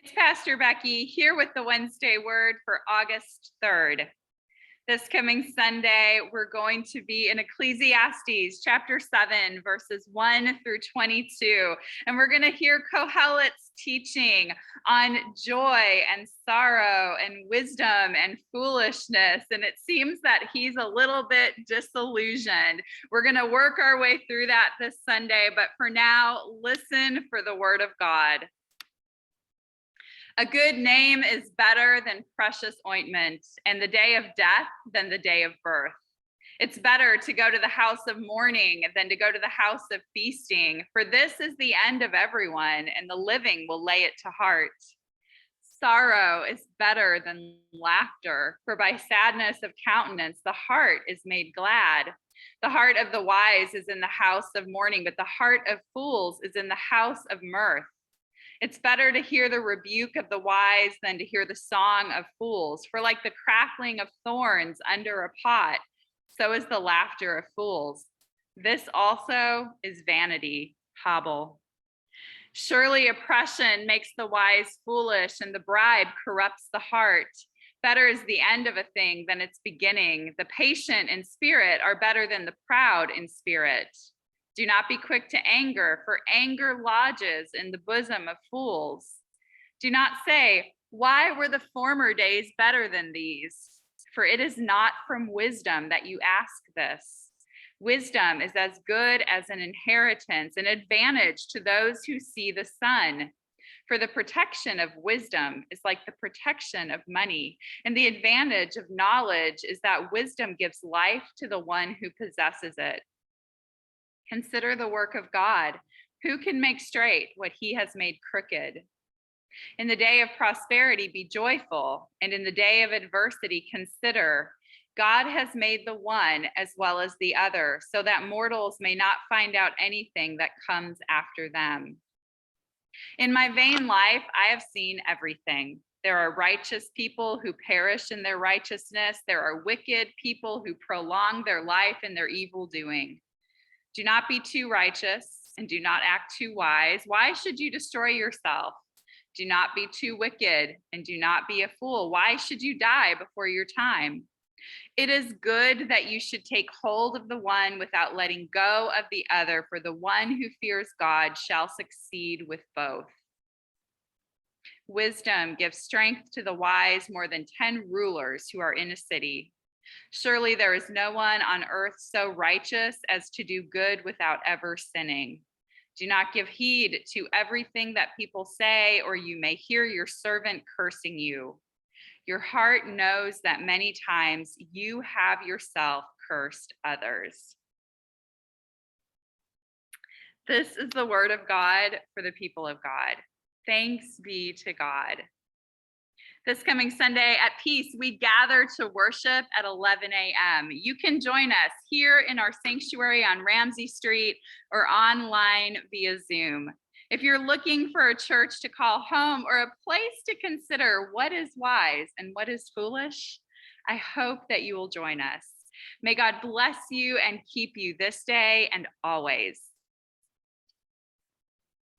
It's Pastor Becky here with the Wednesday word for August 3rd. This coming Sunday, we're going to be in Ecclesiastes chapter 7, verses 1 through 22. And we're going to hear Kohelet's teaching on joy and sorrow and wisdom and foolishness. And it seems that he's a little bit disillusioned. We're going to work our way through that this Sunday. But for now, listen for the word of God. A good name is better than precious ointment, and the day of death than the day of birth. It's better to go to the house of mourning than to go to the house of feasting, for this is the end of everyone, and the living will lay it to heart. Sorrow is better than laughter, for by sadness of countenance the heart is made glad. The heart of the wise is in the house of mourning, but the heart of fools is in the house of mirth. It's better to hear the rebuke of the wise than to hear the song of fools. For like the crackling of thorns under a pot, so is the laughter of fools. This also is vanity, Hobble. Surely oppression makes the wise foolish, and the bribe corrupts the heart. Better is the end of a thing than its beginning. The patient in spirit are better than the proud in spirit. Do not be quick to anger, for anger lodges in the bosom of fools. Do not say, why were the former days better than these? For it is not from wisdom that you ask this. Wisdom is as good as an inheritance, an advantage to those who see the sun. For the protection of wisdom is like the protection of money, and the advantage of knowledge is that wisdom gives life to the one who possesses it. Consider the work of God. Who can make straight what he has made crooked? In the day of prosperity, be joyful, and in the day of adversity, consider. God has made the one as well as the other, so that mortals may not find out anything that comes after them. In my vain life, I have seen everything. There are righteous people who perish in their righteousness. There are wicked people who prolong their life in their evil doing. Do not be too righteous and do not act too wise. Why should you destroy yourself? Do not be too wicked and do not be a fool. Why should you die before your time? It is good that you should take hold of the one without letting go of the other, for the one who fears God shall succeed with both. Wisdom gives strength to the wise more than 10 rulers who are in a city. Surely there is no one on earth so righteous as to do good without ever sinning. Do not give heed to everything that people say, or you may hear your servant cursing you. Your heart knows that many times you have yourself cursed others. This is the word of God for the people of God. Thanks be to God. This coming Sunday at Peace, we gather to worship at 11 a.m. You can join us here in our sanctuary on Ramsey Street or online via Zoom. If you're looking for a church to call home or a place to consider what is wise and what is foolish, I hope that you will join us. May God bless you and keep you this day and always.